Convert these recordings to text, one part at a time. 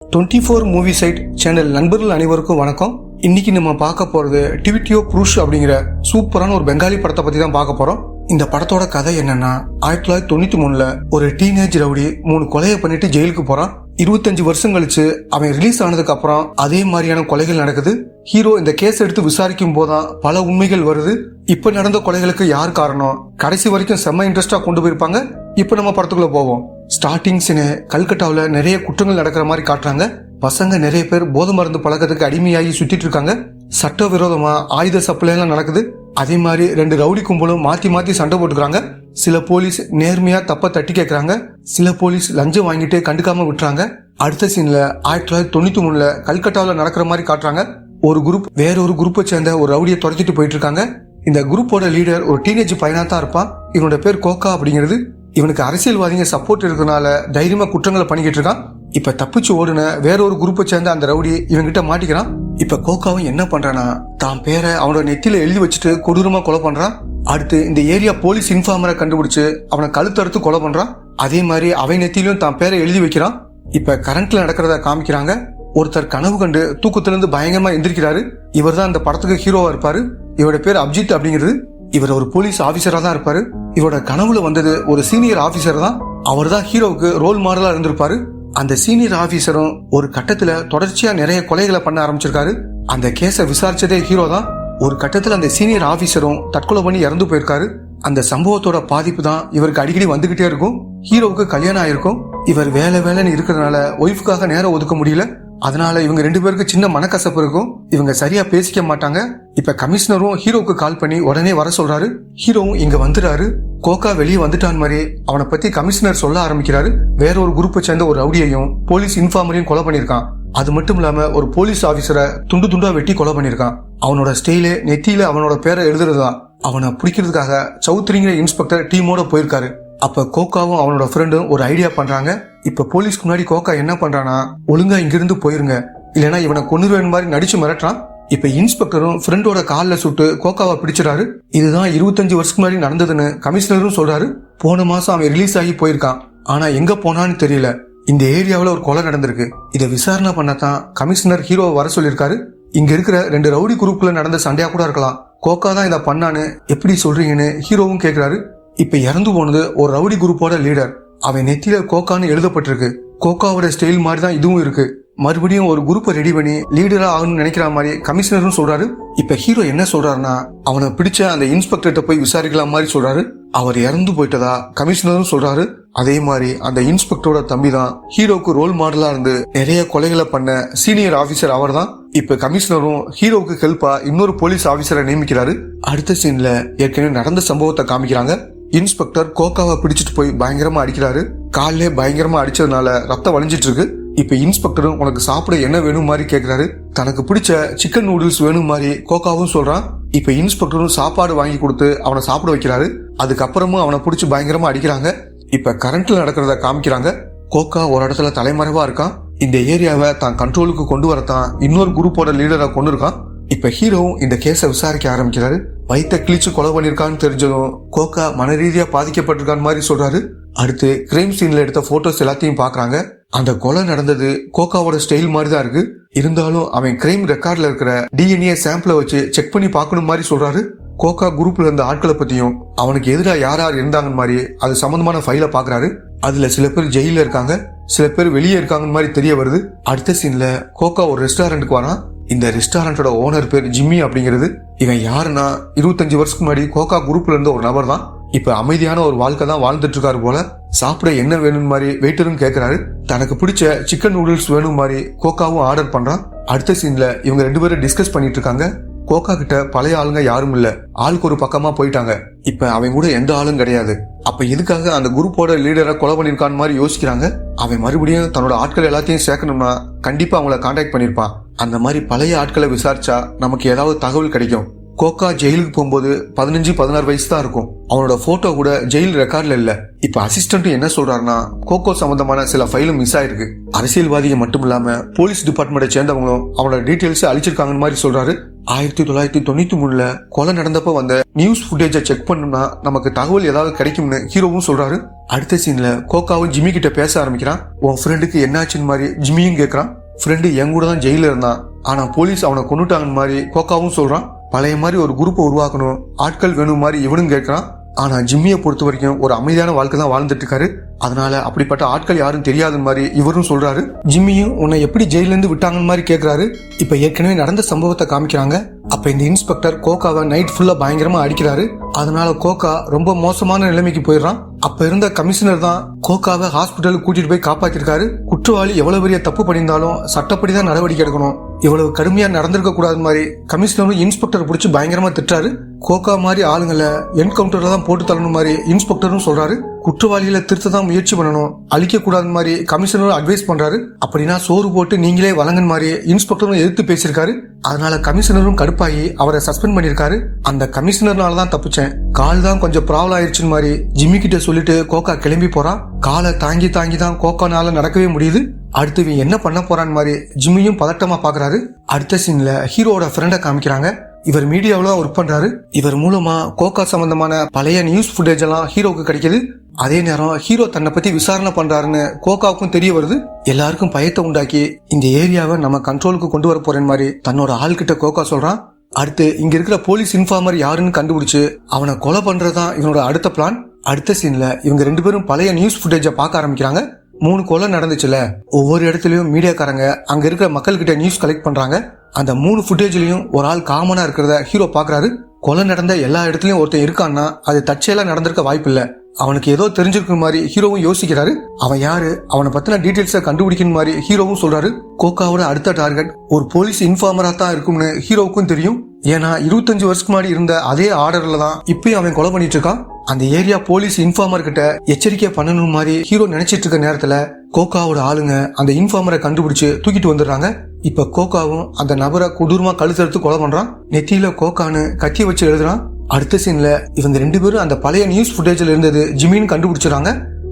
24 movie side channel நண்பர்கள் அனைவருக்கும் வணக்கம். இன்னைக்கு நம்ம பார்க்க போறது டிவிட்டியோ புருஷ் அப்படிங்கிற சூப்பரான ஒரு பெங்காலி படத்தை பத்தி தான் பார்க்க போறோம். இந்த படத்தோட கதை என்னன்னா 1993 ஒரு டீனேஜ் ரவுடி 3 கொலையை பண்ணிட்டு ஜெயிலுக்கு போறான். 25 வருஷம் கழிச்சு அவன் ரிலீஸ் ஆனதுக்கு அப்புறம் அதே மாதிரியான கொலைகள் நடக்குது. ஹீரோ இந்த கேஸ் எடுத்து விசாரிக்கும் போதுதான் பல உண்மைகள் வருது. இப்ப நடந்த கொலைகளுக்கு யார் காரணம், கடைசி வரைக்கும் செம்ம இன்ட்ரெஸ்டா கொண்டு போயிருப்பாங்க. இப்ப நம்ம படத்துக்குள்ள போவோம். ஸ்டார்டிங் சீனு கல்கட்டாவில நிறைய குற்றங்கள் நடக்கிற மாதிரி காட்டுறாங்க. பசங்க நிறைய பேர் போதை மருந்து பழக்கத்துக்கு அடிமையாகி சுத்திட்டு இருக்காங்க. சட்டவிரோதமா ஆயுத சப்ளை எல்லாம் நடக்குது. அதே மாதிரி 2 ரவுடி கும்பலும் மாத்தி மாத்தி சண்டை போட்டுக்கிறாங்க. சில போலீஸ் நேர்மையா தப்ப தட்டி கேட்கறாங்க, சில போலீஸ் லஞ்சம் வாங்கிட்டு கண்டுக்காம விட்டுறாங்க. அடுத்த சீன்ல 1993 கல்கட்டாவில நடக்கிற மாதிரி காட்டுறாங்க. ஒரு குரூப் வேற ஒரு குரூப்பை சேர்ந்த ஒரு ரவுடியை துரத்திட்டு போயிட்டு இருக்காங்க. இந்த குரூப்போட லீடர் ஒரு டீனேஜ் பையனா தான் இருப்பான். இவனோட பேர் கோகா அப்படிங்கிறது. இவனுக்கு அரசியல்வாதிங்க சப்போர்ட் இருக்கிறதுனால தைரியமா குற்றங்களை பண்ணிக்கிட்டு இருக்கான். இப்ப தப்பிச்சு ஓடுன வேற ஒரு குரூப்பை சேர்ந்த அந்த ரவுடி இவங்கிட்ட மாட்டிக்கிறான். இப்ப கோகாவும் என்ன பண்றானா, தான் பேரை அவனோட நெத்தியில எழுதி வச்சுட்டு கொடூரமா கொலை பண்றான். அடுத்து இந்த ஏரியா போலீஸ் இன்ஃபார்மரை கண்டுபிடிச்சு அவனை கழுத்தறுத்து கொலை பண்றான். அதே மாதிரி அவன் நெத்தியிலும் தான் பேரை எழுதி வைக்கிறான். இப்ப கரண்ட்ல நடக்கிறத காமிக்கிறாங்க. ஒருத்தர் கனவு கண்டு தூக்கத்திலிருந்து பயங்கரமா எந்திரிக்கிறாரு. இவர் தான் இந்த படத்துக்கு ஹீரோவா இருப்பாரு. இவரோட பேர் அப்ஜித் அப்படிங்கிறது. இவர் ஒரு போலீஸ் ஆபீசரா தான் இருப்பாரு. இவரோட கனவுல வந்தது ஒரு சீனியர் ஆபீசர் தான். அவர் தான் ஹீரோவுக்கு ரோல் மாடலா இருந்திருப்பாரு. அந்த சீனியர் ஆபீசரும் ஒரு கட்டத்துல தொடர்ச்சியா நிறைய கொலைகளை பண்ண ஆரம்பிச்சிருக்காரு. அந்த கேஸை விசாரிச்சதே ஹீரோ தான். ஒரு கட்டத்துல அந்த சீனியர் ஆபீசரும் தற்கொலை பண்ணி இறந்து போயிருக்காரு. அந்த சம்பவத்தோட பாதிப்பு தான் இவருக்கு அடிக்கடி வந்துகிட்டே இருக்கும். ஹீரோவுக்கு கல்யாணம் ஆயிருக்கும். இவர் வேலைன்னு இருக்கிறதுனால ஒய்ஃபுக்காக நேரம் ஒதுக்க முடியல. அதனால இவங்க 2 பேருக்கு சின்ன மனக்கசப்பு இருக்கும். இவங்க சரியா பேசிக்க மாட்டாங்க. இப்ப கமிஷனரும் ஹீரோவுக்கு கால் பண்ணி உடனே வர சொல்றாரு. ஹீரோவும் இங்க வந்துறாரு. கோகா வெளியே வந்துட்டான் மாதிரி அவனை பத்தி கமிஷனர் சொல்ல ஆரம்பிக்கிறாரு. வேற ஒரு குரூப்பை சேர்ந்த ஒரு ரவுடியையும் போலீஸ் இன்ஃபார்மரையும் கொலை பண்ணிருக்கான். அது மட்டும் இல்லாம ஒரு போலீஸ் ஆபீசரை துண்டு துண்டா வெட்டி கொலை பண்ணிருக்கான். அவனோட ஸ்டைலே நெத்தியில அவனோட பேரை எழுதுறதுதான். அவனை பிடிக்கிறதுக்காக சௌத்ரிங்கிற இன்ஸ்பெக்டர் டீமோட போயிருக்காரு. அப்ப கோகாவும் அவனோட ஃப்ரெண்டும் ஒரு ஐடியா பண்றாங்க. இப்ப போலீஸ்க்கு முன்னாடி கோகா என்ன பண்றானா, ஒழுங்கா இங்கிருந்து போயிருங்க, இல்லைன்னா இவனை கொன்னுருவேன் மாதிரி நடிச்சு மிரட்டுறான். இப்ப இன்ஸ்பெக்டரும் ஃப்ரெண்டோட கால்ல சுட்டு கோகாவை பிடிச்சிடாரு. இதுதான் 25 வருஷத்துக்கு முன்னாடி நடந்ததுன்னு கமிஷனரும் சொல்றாரு. போன மாசம் அவன் ரிலீஸ் ஆகி போயிருக்கான். ஆனா எங்க போனான்னு தெரியல. இந்த ஏரியாவில ஒரு கொலை நடந்திருக்கு. இதை விசாரணை பண்ணத்தான் கமிஷனர் ஹீரோவை வர சொல்லியிருக்காரு. இங்க இருக்கிற 2 ரவுடி குரூப்ல நடந்த சண்டையா கூட இருக்கலாம். கோகா தான் இதை பண்ணான்னு எப்படி சொல்றீங்கன்னு ஹீரோவும் கேக்குறாரு. இப்ப இறந்து போனது ஒரு ரவுடி குரூப்போட லீடர். அவன் நெத்தியில கோகான்னு எழுதப்பட்டிருக்கு. கோகாவோட ஸ்டைல் மாதிரி தான் இதுவும் இருக்கு. மறுபடியும் ஒரு குரூப்பை ரெடி பண்ணி லீடரா ஆகணும்னு நினைக்கிற மாதிரி கமிஷனரும் சொல்றாரு. இப்ப ஹீரோ என்ன சொல்றாருன்னா, அவனை பிடிச்ச அந்த இன்ஸ்பெக்டர்கிட்ட போய் விசாரிக்கலாம் மாதிரி சொல்றாரு. அவர் இறந்து போயிட்டதா கமிஷனரும் சொல்றாரு. அதே மாதிரி அந்த இன்ஸ்பெக்டரோட தம்பி தான் ஹீரோக்கு ரோல் மாடலா இருந்து நிறைய கொலைகளை பண்ண சீனியர் ஆபீசர் அவர் தான். இப்ப கமிஷனரும் ஹீரோவுக்கு ஹெல்ப்பா இன்னொரு போலீஸ் ஆபீசரை நியமிக்கிறாரு. அடுத்த சீன்ல ஏற்கனவே நடந்த சம்பவத்தை காமிக்கிறாங்க. இன்ஸ்பெக்டர் கோகாவை பிடிச்சிட்டு போய் பயங்கரமா அடிக்கிறாரு. காலிலே பயங்கரமா அடிச்சதுனால ரத்தம் வழிஞ்சிட்டு இருக்கு. இப்ப இன்ஸ்பெக்டரும் உனக்கு சாப்பிட என்ன வேணும் மாதிரி கேக்குறாரு. தனக்கு பிடிச்ச சிக்கன் நூடுல்ஸ் வேணும் மாதிரி கோகாவும் சொல்றான். இப்ப இன்ஸ்பெக்டரும் சாப்பாடு வாங்கி கொடுத்து அவனை சாப்பிட வைக்கிறாரு. அதுக்கப்புறமும் அவனை பிடிச்சி பயங்கரமா அடிக்கிறாங்க. இப்ப கரண்ட்ல நடக்கிறத காமிக்கிறாங்க. கோகா ஒரு இடத்துல தலைமறைவா இருக்கான். இந்த ஏரியாவை தான் கண்ட்ரோலுக்கு கொண்டு வரத்தான் இன்னொரு குரூப்போட லீடரை கொண்டு இருக்கான். இப்ப ஹீரோவும் இந்த கேஸை விசாரிக்க ஆரம்பிக்கிறாரு. வயிற்ற கிழிச்சு கொலை பண்ணிருக்கான்னு தெரிஞ்சதும் கோகா மன ரீதியா பாதிக்கப்பட்டிருக்கான்னு மாதிரி சொல்றாரு. அடுத்து கிரைம் சீன்ல எடுத்த போட்டோஸ் எல்லாத்தையும் பாக்குறாங்க. அந்த கொலை நடந்தது கோகாவோட ஸ்டைல் மாதிரி தான் இருக்கு. இருந்தாலும் அவன் கிரைம் ரெக்கார்ட்ல இருக்கிற DNA சாம்பிளை வச்சு செக் பண்ணி பாக்கணும் மாதிரி சொல்றாரு. கோகா குரூப்ல இருந்த ஆட்களை பத்தியும் அவனுக்கு எதிராக யார் யார் இருந்தாங்க மாதிரி அது சம்பந்தமான ஃபைலை பாக்குறாரு. அதுல சில பேர் ஜெயில இருக்காங்க, சில பேர் வெளியே இருக்காங்க மாதிரி தெரிய வருது. அடுத்த சீன்ல கோகா ஒரு ரெஸ்டாரண்ட்டுக்கு வரான். இந்த ரெஸ்டாரண்டோட ஓனர் பேர் ஜிம்மி அப்படிங்கிறது. இவன் யாருன்னா 25 வருஷத்துக்கு முன்னாடி கோகா குரூப்ல இருந்த ஒரு நபர் தான். இப்ப அமைதியான ஒரு வாழ்க்கை தான் வாழ்ந்துட்டு இருக்காரு போல. சாப்பிட என்ன வேணும் மாதிரி வெயிட்டரும் கேக்குறாரு. தனக்கு பிடிச்ச சிக்கன் நூடுல்ஸ் வேணும் மாதிரி கோகாவும் ஆர்டர் பண்றான். அடுத்த சீன்ல இவங்க 2 பேரும் டிஸ்கஸ் பண்ணிட்டு இருக்காங்க. கோகா கிட்ட பழைய ஆளுங்க யாரும் இல்ல, ஆளுக்கு ஒரு பக்கமா போயிட்டாங்க. இப்ப அவன் கூட எந்த ஆளும் கிடையாது. அப்ப எதுக்காக அந்த குரூப்போட லீடரை கொலை பண்ணிருக்கான்னு மாதிரி யோசிக்கிறாங்க. அவன் மறுபடியும் தன்னோட ஆட்கள் எல்லாத்தையும் சேர்க்கணும்னா கண்டிப்பா அவங்கள கான்டாக்ட் பண்ணிருப்பான். அந்த மாதிரி பழைய ஆட்களை விசாரிச்சா நமக்கு ஏதாவது தகவல் கிடைக்கும். கோகா ஜெயிலுக்கு போகும்போது 15-16 வயசு தான் இருக்கும். அவனோட போட்டோ கூட ஜெயில் ரெக்கார்ட்ல இல்ல. இப்ப அசிஸ்டன்ட் என்ன சொல்றாருன்னா, கோகோ சம்பந்தமான சில ஃபைலும் மிஸ் ஆயிருக்கு. அரசியல்வாதிகள் மட்டும் இல்லாம போலீஸ் டிபார்ட்மெண்ட்டை சேர்ந்தவங்களும் அவனோட டீடைல்ஸ் அழிச்சிருக்காங்கன்னு மாதிரி சொல்றாரு. 1993 கொலை நடந்தப்ப வந்த நியூஸ் ஃபுட்டேஜை செக் பண்ணோம்னா நமக்கு தகவல் ஏதாவது கிடைக்கும்னு ஹீரோவும் சொல்றாரு. அடுத்த சீன்ல கோகாவும் ஜிம்மி கிட்ட பேச ஆரம்பிக்கிறான். உன் ஃப்ரெண்டுக்கு என்னாச்சுன்னு மாதிரி ஜிம்மியும் கேட்கறான். ஃப்ரெண்டு என் கூட தான் ஜெயில இருந்தான், ஆனா போலீஸ் அவனை கொண்டுட்டாங்கன்னு மாதிரி கோகாவும் சொல்றான். பழைய மாதிரி ஒரு குரூப்பை உருவாக்கணும், ஆட்கள் வேணும் மாதிரி இவனும் கேட்கறான். ஆனா ஜிம்மியை பொறுத்த வரைக்கும் ஒரு அமைதியான வாழ்க்கை தான் வாழ்ந்துட்டு இருக்காரு. அதனால அப்படிப்பட்ட ஆட்கள் யாரும் தெரியாத மாதிரி இவரும் சொல்றாரு. ஜிம்மியும் உன்னை எப்படி ஜெயில இருந்து விட்டாங்கன்னு மாதிரி கேட்கிறாரு. இப்ப ஏற்கனவே நடந்த சம்பவத்தை காமிக்கிறாங்க. அப்ப இந்த இன்ஸ்பெக்டர் கோகாவை நைட் ஃபுல்லா பயங்கரமா அடிக்கிறாரு. அதனால கோகா ரொம்ப மோசமான நிலைமைக்கு போயிடுறான். அப்ப இருந்த கமிஷனர் தான் கோகாவை ஹாஸ்பிட்டலுக்கு கூட்டிட்டு போய் காப்பாத்திருக்காரு. குற்றவாளி எவ்வளவு பெரிய தப்பு பண்ணியிருந்தாலும் சட்டப்படிதான் நடவடிக்கை எடுக்கணும், இவ்வளவு கடுமையா நடந்திருக்க கூடாது மாதிரி கமிஷனரும் இன்ஸ்பெக்டர் பிடிச்சி பயங்கரமா திட்டுறாரு. கோகா மாதிரி ஆளுங்களை என்கவுண்டர்ல தான் போட்டு தள்ளணும் மாதிரி இன்ஸ்பெக்டரும் சொல்றாரு. குற்றவாளிகளை திருத்த தான் முயற்சி பண்ணணும், அழிக்க கூடாது மாதிரி கமிஷனரும் அட்வைஸ் பண்றாரு. அப்படின்னா சோறு போட்டு நீங்களே வழங்கன் மாதிரி இன்ஸ்பெக்டரும் எதிர்த்து பேசியிருக்காரு. அதனால கமிஷனரும் கடுப்பாகி அவரை சஸ்பெண்ட் பண்ணிருக்காரு. அந்த கமிஷனர்னால தான் தப்பிச்சேன், கால் தான் கொஞ்சம் ப்ராப்ளம் ஆயிடுச்சுன்னு மாதிரி ஜிம்மி கிட்ட சொல்லிட்டு கோகா கிளம்பி போறான். காலை தாங்கி தாங்கி தான் கோகானால நடக்கவே முடியுது. அடுத்து இவன் என்ன பண்ண போறான்னு மாதிரி ஜிம்மியும் பதட்டமா பாக்குறாரு. அடுத்த சீன்ல ஹீரோட ஃப்ரெண்டை காமிக்கிறாங்க. இவர் மீடியாவில ஒர்க் பண்றாரு. இவர் மூலமா கோகா சம்பந்தமான பழைய நியூஸ் ஃபுட்டேஜ் எல்லாம் ஹீரோக்கு கிடைக்குது. அதே நேரம் ஹீரோ தன்னை பத்தி விசாரணை பண்றாருன்னு கோகாவுக்கும் தெரிய வருது. எல்லாருக்கும் பயத்தை உண்டாக்கி இந்த ஏரியாவை நம்ம கண்ட்ரோலுக்கு கொண்டு வர போறேன் மாதிரி தன்னோட ஆள் கிட்ட கோகா சொல்றான். அடுத்து இங்க இருக்கிற போலீஸ் இன்ஃபார்மர் யாருன்னு கண்டுபிடிச்சு அவனை கொலை பண்றதுதான் இவனோட அடுத்த பிளான். அடுத்த சீன்ல இவங்க 2 பேரும் பழைய நியூஸ் ஃபுட்டேஜை பார்க்க ஆரம்பிக்கிறாங்க. 3 கொலை நடந்துச்சுல, ஒவ்வொரு இடத்துலயும் மீடியாக்காரங்க அங்க இருக்கிற மக்கள் கிட்ட நியூஸ் கலெக்ட் பண்றாங்க. அந்த 3 ஃபுட்டேஜ்லயும் ஒரு ஆள் காமனா இருக்கிறத ஹீரோ பாக்குறாரு. கொலை நடந்த எல்லா இடத்துலயும் ஒருத்தன் இருக்கான்னா அது தற்செயலா நடந்திருக்க வாய்ப்பு இல்ல. அவனுக்கு ஏதோ தெரிஞ்சிருக்கிற மாதிரி ஹீரோவும் யோசிக்கிறாரு. அவன் யாரு, அவனை பத்தின டீடைல்ஸை கண்டுபிடிக்கணும் மாதிரி ஹீரோவும் சொல்றாரு. கோகாவோட அடுத்த டார்கெட் ஒரு போலீஸ் இன்ஃபார்மரா தான் இருக்கும்னு ஹீரோவுக்கும் தெரியும். ஏன்னா 25 வருஷத்துக்கு முன்னாடி இருந்த அதே ஆர்டர்ல தான் இப்பயும் அவன் கொலை பண்ணிட்டு இருக்கான். அந்த ஏரியா போலீஸ் இன்ஃபார்மர் கிட்ட எச்சரிக்கை பண்ணணும் மாதிரி ஹீரோ நினைச்சிட்டு இருக்க நேரத்துல கோகாவோட ஆளுங்க அந்த இன்ஃபார்மரை கண்டுபிடிச்சு தூக்கிட்டு வந்துடுறாங்க. இப்ப கோகாவும் அந்த நபரை கொடூரமா கழுத்தெடுத்து கொலை பண்றான். நெத்தியில கோகான்னு கத்தி வச்சு எழுதுறான். அடுத்த சீன்ல இவங்க 2 பேரும் அந்த பழைய நியூஸ் ஃபுட்டேஜ்ல இருந்தது ஜிம்மின்னு கண்டுபிடிச்சிடறாங்க.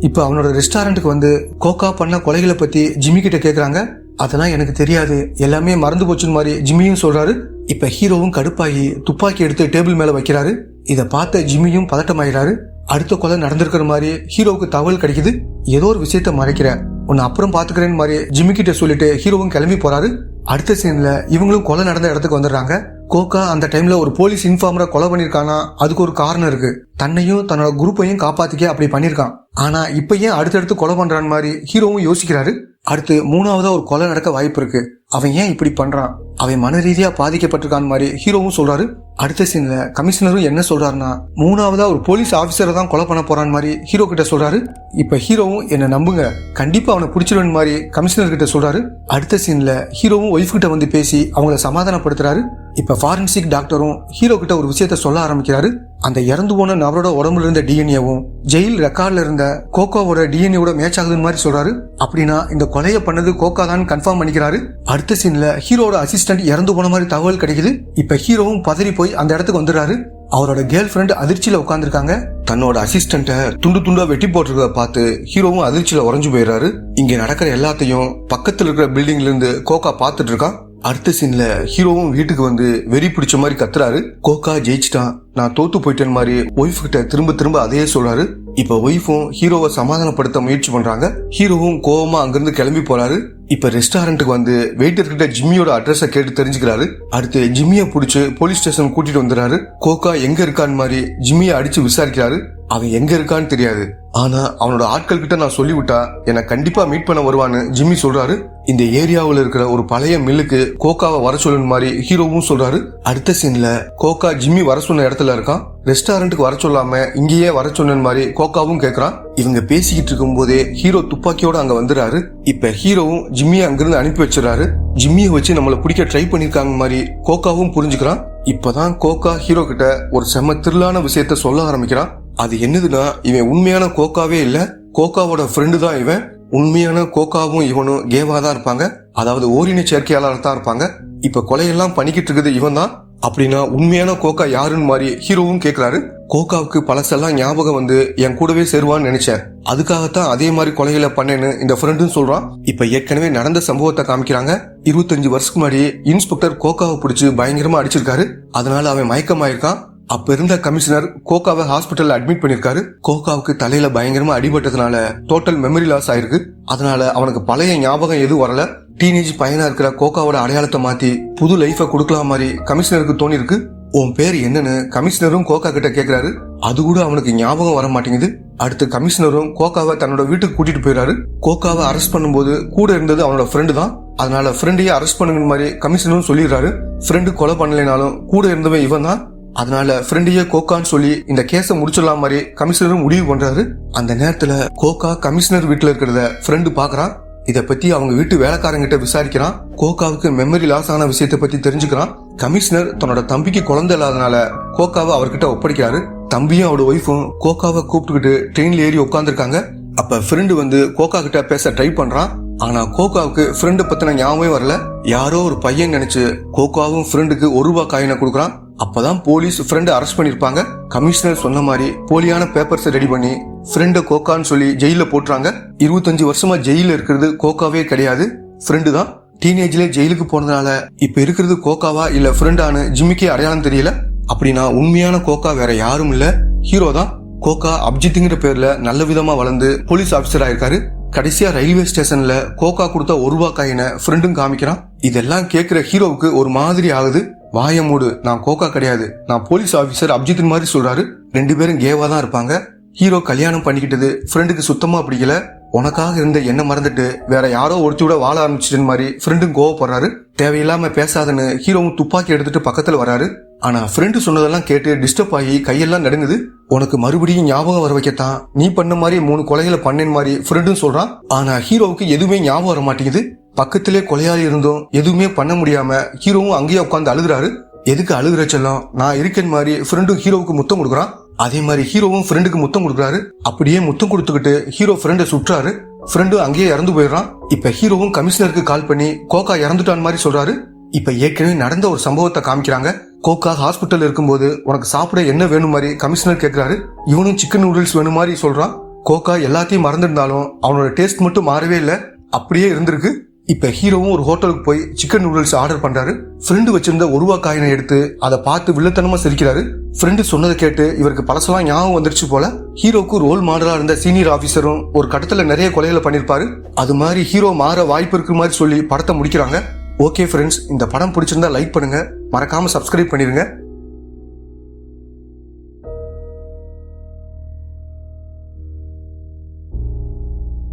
இப்ப அவனோட ரெஸ்டாரண்ட்டுக்கு வந்து கோகா பண்ண கொலைகளை பத்தி ஜிம்மி கிட்ட கேக்குறாங்க. அதெல்லாம் எனக்கு தெரியாது, எல்லாமே மறந்து போச்சுன்னு மாதிரி ஜிம்மியும் சொல்றாரு. இப்ப ஹீரோவும் கடுப்பாகி துப்பாக்கி எடுத்து டேபிள் மேல வைக்கிறாரு. இத பார்த்த ஜிம்மியும் பதட்டமாயிறாரு. அடுத்த கொலை நடந்திருக்கிற மாதிரி ஹீரோவுக்கு தகவல் கிடைக்குது. ஏதோ ஒரு விஷயத்த மறைக்கிற, உன்னை அப்புறம் பாத்துக்கிறேன்னு மாதிரி ஜிம்மி கிட்ட சொல்லிட்டு ஹீரோவும் கிளம்பி போறாரு. அடுத்த சீன்ல இவங்களும் கொலை நடந்த இடத்துக்கு வந்துடுறாங்க. கோகா அந்த டைம்ல ஒரு போலீஸ் இன்ஃபார்மரை கொலை பண்ணிருக்கானா, அதுக்கு ஒரு காரணம் இருக்கு. தன்னையும் தன்னோட குரூப்பையும் காப்பாத்திக்க அப்படி பண்ணிருக்கான். ஆனா இப்ப ஏன் அடுத்தடுத்து கொலை பண்றான் மாதிரி ஹீரோவும் யோசிக்கிறாரு. அடுத்து 3ஆவதா ஒரு கொலை நடக்க வாய்ப்பு இருக்கு, அவன் ஏன் இப்படி பண்றான், அவன் மன ரீதியா பாதிக்கப்பட்டிருக்கான் மாதிரி ஹீரோவும் சொல்றாரு. அடுத்த சீன்ல கமிஷனரும் என்ன சொல்றாருன்னா 3ஆவதா ஒரு போலீஸ் ஆபீசரை தான் கொலை பண்ண போறான் மாதிரி ஹீரோ கிட்ட சொல்றாரு. இப்ப ஹீரோவும் என்ன நம்புங்க, கண்டிப்பா அவனை பிடிச்சிருவன் மாதிரி கமிஷனர் கிட்ட சொல்றாரு. அடுத்த சீன்ல ஹீரோவும் ஒய்ஃப் கிட்ட வந்து பேசி அவங்கள சமாதானப்படுத்துறாரு. இப்ப ஃபாரன்சிக் டாக்டரும் ஹீரோ கிட்ட ஒரு விஷயத்த சொல்ல ஆரம்பிக்கிறாரு. அந்த இறந்து போன நபரோட உடம்புல இருந்த டிஎன்ஏவும் ஜெயில் ரெக்கார்ட்ல இருந்த கோகாவோட டிஎன்ஏவோட மேட்ச் ஆகுதுன்னு மாதிரி சொல்றாரு. அப்படின்னா இந்த கொலையை பண்ணது கோகா தான் கன்ஃபார்ம் பண்ணிக்கிறாரு. அடுத்த சீன்ல ஹீரோட அசிஸ்டன்ட் இறந்து போன மாதிரி தகவல் கிடைக்குது. இப்ப ஹீரோவும் பதறி போய் அந்த இடத்துக்கு வந்துடுறாரு. அவரோட கேர்ள் ஃபிரெண்ட் அதிர்ச்சியில உட்காந்துருக்காங்க. தன்னோட அசிஸ்டன்ட துண்டு துண்டா வெட்டி போட்டிருக்க பார்த்து ஹீரோவும் அதிர்ச்சியில உறைஞ்சு போயிடுறாரு. இங்க நடக்கிற எல்லாத்தையும் பக்கத்துல இருக்கிற பில்டிங்ல இருந்து கோகா பாத்துட்டு இருக்கான். அடுத்த சீன்ல ஹீரோவும் வீட்டுக்கு வந்து வெறி பிடிச்ச மாதிரி கத்துறாரு. கோகா ஜெயிச்சிட்டான், நான் தோத்து போயிட்டேன் மாதிரி ஒய்ஃப் கிட்ட திரும்ப திரும்ப அதையே சொல்றாரு. இப்ப ஒய்ஃபும் ஹீரோவை சமாதானப்படுத்த முயற்சி பண்றாங்க. ஹீரோவும் கோவமா அங்கிருந்து கிளம்பி போறாரு. இப்ப ரெஸ்டாரண்ட்டுக்கு வந்து வெயிட்டர் கிட்ட ஜிம்மியோட அட்ரஸ கேட்டு தெரிஞ்சுக்கிறாரு. அடுத்து ஜிம்மியை பிடிச்சு போலீஸ் ஸ்டேஷன் கூட்டிட்டு வந்துறாரு. கோகா எங்க இருக்கான்னு மாதிரி ஜிம்மியை அடிச்சு விசாரிக்கிறாரு. அவன் எங்க இருக்கான்னு தெரியாது, ஆனா அவனோட ஆட்கள் கிட்ட நான் சொல்லிவிட்டா என்ன கண்டிப்பா மீட் பண்ண வருவான்னு ஜிம்மி சொல்றாரு. இந்த ஏரியாவில் இருக்கிற ஒரு பழைய மில்லுக்கு கோகாவை வர சொல்லணும் மாதிரி ஹீரோவும் சொல்றாரு. அடுத்த சீன்ல கோகா ஜிம்மி வர சொன்ன இடத்துல இருக்கான். ரெஸ்டாரண்ட்டுக்கு வர சொல்லாம இங்கேயே வர சொன்ன மாதிரி கோகாவும் கேக்குறான். இவங்க பேசிக்கிட்டு இருக்கும் போதே ஹீரோ துப்பாக்கியோட அங்க வந்துறாரு. இப்ப ஹீரோவும் ஜிம்மியை அங்கிருந்து அனுப்பி வச்சிடறாரு. ஜிம்மியை வச்சு நம்மள பிடிக்க ட்ரை பண்ணிருக்காங்க மாதிரி கோகாவும் புரிஞ்சுக்கிறான். இப்பதான் கோகா ஹீரோ கிட்ட ஒரு செம்ம திரில்லான விஷயத்த சொல்ல ஆரம்பிக்கிறான். அது என்னதுன்னா, இவன் உண்மையான கோகாவே இல்ல, கோகாவோட ஃப்ரெண்டு தான் இவன். உண்மையான கோகாவும் இவனும் கேவா தான் இருப்பாங்க, அதாவது ஓரின சேர்க்கையாளர் தான் இருப்பாங்க. இப்ப கொலையெல்லாம் பண்ணிக்கிட்டு இருக்குது இவன் தான். அப்படின்னா உண்மையான கோகா யாருன்னு மாதிரி ஹீரோவும் கேக்குறாரு. கோகாவுக்கு பழசெல்லாம் ஞாபகம் வந்து என் கூடவே சேருவான்னு நினைச்சேன், அதுக்காகத்தான் அதே மாதிரி கொலைகளை பண்ணேன்னு இந்த ஃப்ரெண்டும் சொல்றான். இப்ப ஏற்கனவே நடந்த சம்பவத்தை காமிக்கிறாங்க. 25 வருஷத்துக்கு முன்னாடி இன்ஸ்பெக்டர் கோகாவை பிடிச்சு பயங்கரமா அடிச்சிருக்காரு. அதனால அவன் மயக்கமாயிருக்கான். அப்ப இருந்த கமிஷனர் கோகாவை ஹாஸ்பிட்டல்ல அட்மிட் பண்ணிருக்காரு. கோகாவுக்கு தலையில பயங்கரமா அடிபட்டதுனால டோட்டல் மெமரி லாஸ் ஆயிருக்கு. அதனால அவனுக்கு பழைய ஞாபகம் எதுவும் வரல. டீனேஜ் பையனா இருக்கிற கோகாவோட அடையாளத்தை மாத்தி புது லைஃப கொடுக்கலாம் மாதிரி கமிஷனருக்கு தோணி இருக்கு. உன் பேர் என்னன்னு கமிஷனரும் கோகா கிட்ட கேக்குறாரு. அது கூட அவனுக்கு ஞாபகம் வர மாட்டேங்குது. அடுத்து கமிஷனரும் கோகாவை தன்னோட வீட்டுக்கு கூட்டிட்டு போயிறாரு. கோகாவை அரெஸ்ட் பண்ணும்போது கூட இருந்தது அவனோட ஃப்ரெண்டு தான். அதனால ஃப்ரெண்டையே அரெஸ்ட் பண்ணுங்க மாதிரி கமிஷனரும் சொல்லிடுறாரு. ஃப்ரெண்டு கொலை பண்ணலைனாலும் கூட இருந்தவன் இவன் தான். அதனால ஃப்ரெண்டையே கோகான்னு சொல்லி இந்த கேஸை முடிச்சிடலாம் மாதிரி கமிஷனரும் முடிவு பண்றாரு. அந்த நேரத்துல கோகா கமிஷனர் வீட்டுல இருக்கிறத ஃப்ரெண்டு பாக்குறான். இத பத்தி அவங்க வீட்டு வேலைக்காரங்கிட்ட விசாரிக்கிறான். கோகாவுக்கு மெமரி லாஸ் ஆன விஷயத்தை பத்தி தெரிஞ்சுக்கிறான். கமிஷனர் தன்னோட தம்பிக்கு குழந்தை இல்லாதனால கோகாவை அவர்கிட்ட ஒப்படைக்கிறாரு. தம்பியும் அவரோட ஒய்ஃபும் கோகாவை கூப்பிட்டுக்கிட்டு ட்ரெயின்ல ஏறி உட்காந்துருக்காங்க. அப்ப ஃப்ரெண்டு வந்து கோகா கிட்ட பேச ட்ரை பண்றான். ஆனா கோகாவுக்கு ஃப்ரெண்டு பத்தின ஞாபகமே வரல. யாரோ ஒரு பையன் நினைச்சு கோகாவும் ஃப்ரெண்டுக்கு ₹1 காயினை கொடுக்குறான். அப்பதான் போலீஸ் ஃப்ரெண்ட் அரெஸ்ட் பண்ணிருப்பாங்க. கமிஷனர் சொன்ன மாதிரி போலியான பேப்பர்ஸ் ரெடி பண்ணி ஃப்ரெண்ட கோகான்னு சொல்லி ஜெயில போட்டுறாங்க. 25 வருஷமா ஜெயில இருக்கிறது கோகாவே கிடையாது, ஃப்ரெண்டு தான். டீனேஜ்ல ஜெயிலுக்கு போனதுனால இப்ப இருக்கிறது கோகாவா இல்ல ஃப்ரெண்டானு ஜிம்மிக்கே அடையாளம் தெரியல. அப்படின்னா உண்மையான கோகா வேற யாரும் இல்ல, ஹீரோ தான். கோகா அப்ஜித்ங்கிற பேர்ல நல்ல விதமா வளர்ந்து போலீஸ் ஆபீசர் ஆயிருக்காரு. கடைசியா ரயில்வே ஸ்டேஷன்ல கோகா கொடுத்த ₹1 காயினை ஃப்ரெண்டும் காமிக்கிறான். இதெல்லாம் கேக்குற ஹீரோவுக்கு ஒரு மாதிரி ஆகுது. வாய மூடு, நான் கோகா கிடையாது, நான் போலீஸ் ஆபீசர் அப்ஜித் மாதிரி சொல்றாரு. 2 பேரும் கேவா தான் இருப்பாங்க. ஹீரோ கல்யாணம் பண்ணிக்கிட்டது ஃப்ரெண்டுக்கு சுத்தமா பிடிக்கல. உனக்காக இருந்த என்ன மறந்துட்டு வேற யாரோ ஒருத்தியோட வாழ ஆரம்பிச்சிட்டு மாதிரி ஃப்ரெண்டும் கோவப்படுறாரு. தேவையில்லாம பேசாதன்னு ஹீரோவும் துப்பாக்கி எடுத்துட்டு பக்கத்துல வராரு. ஆனா ஃப்ரெண்டு சொன்னதெல்லாம் கேட்டு டிஸ்டர்ப் ஆகி கையெல்லாம் நடுங்குது. உனக்கு மறுபடியும் ஞாபகம் வர வைக்கத்தான் நீ பண்ண மாதிரி 3 கொலைகளை பண்ணேன் மாதிரி ஃப்ரெண்டும் சொல்றான். ஆனா ஹீரோவுக்கு எதுவுமே ஞாபகம் வர மாட்டேங்குது. பக்கத்திலே கொலையாளி இருந்தும் எதுவுமே பண்ண முடியாம ஹீரோவும் அங்கேயே உட்காந்து அழுகுறாரு. எதுக்கு அழுகுற செல்லம், நான் இருக்கேன் மாதிரி ஃப்ரெண்டும் ஹீரோவுக்கு முத்தம் கொடுக்குறான். அதே மாதிரி ஹீரோவும் ஃப்ரெண்டுக்கு முத்தம் கொடுக்குறாரு. அப்படியே முத்தம் கொடுத்துக்கிட்டு ஹீரோ ஃப்ரெண்டை சுற்றாரு. ஃப்ரெண்டும் அங்கேயே இறந்து போயிடுறான். இப்ப ஹீரோவும் கமிஷனருக்கு கால் பண்ணி கோகா இறந்துட்டான் மாதிரி சொல்றாரு. இப்ப ஏற்கனவே நடந்த ஒரு சம்பவத்தை காமிக்கிறாங்க. கோகா ஹாஸ்பிட்டல் இருக்கும்போது உனக்கு சாப்பிட என்ன வேணும் மாதிரி கமிஷனர் கேட்கிறாரு. இவனும் சிக்கன் நூடுல்ஸ் வேணும் மாதிரி சொல்றான். கோகா எல்லாத்தையும் மறந்திருந்தாலும் அவனோட டேஸ்ட் மட்டும் மாறவே இல்லை, அப்படியே இருந்திருக்கு. இப்ப ஹீரோவும் ஒரு ஹோட்டலுக்கு போய் சிக்கன் நூடுல்ஸ் ஆர்டர் பண்றாரு. ஃப்ரெண்டு வச்சிருந்த ₹1 காயினை எடுத்து அதை பார்த்து வில்லத்தனமா சிரிக்கிறாரு. ஃப்ரெண்டு சொன்னதை கேட்டு இவருக்கு பழசெல்லாம் ஞாபகம் வந்துருச்சு போல. ஹீரோக்கு ரோல் மாடலா இருந்த சீனியர் ஆபீசரும் ஒரு கட்டத்துல நிறைய கொலைகளை பண்ணிருப்பாரு. அது மாதிரி ஹீரோ மாற வாய்ப்பு இருக்கு மாதிரி சொல்லி படத்தை முடிக்கிறாங்க. ஓகே ஃப்ரெண்ட்ஸ், இந்த படம் பிடிச்சிருந்தா லைக் பண்ணுங்க, மறக்காம சப்ஸ்கிரைப் பண்ணிருங்க.